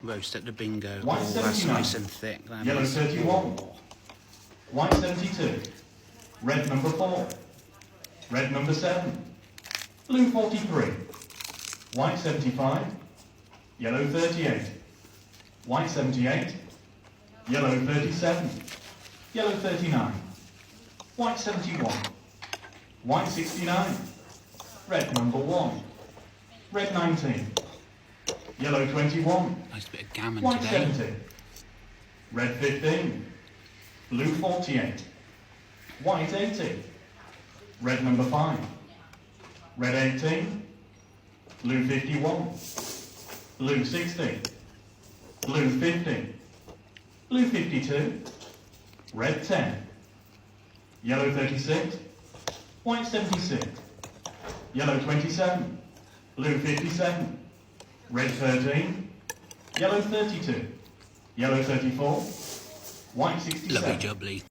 roast at the bingo. White Oh, that's 79. nice and thick. That Yellow is. 31. White 72. Red number 4. Red number 7. Blue 43. White 75. Yellow 38. White 78. Yellow 37. Yellow 39. White 71. White 69. Red number 1. Red 19. Yellow 21. Nice bit of gammon White today. 70. Red 15. Blue 48. White 80. Red number 5. Red 18. Blue 51. Blue 60. Blue 50. Blue 52. Red 10. Yellow 36. White 76. Yellow 27. Blue 57. Red 13. Yellow 32. Yellow 34. White 67. Lovely jubbly.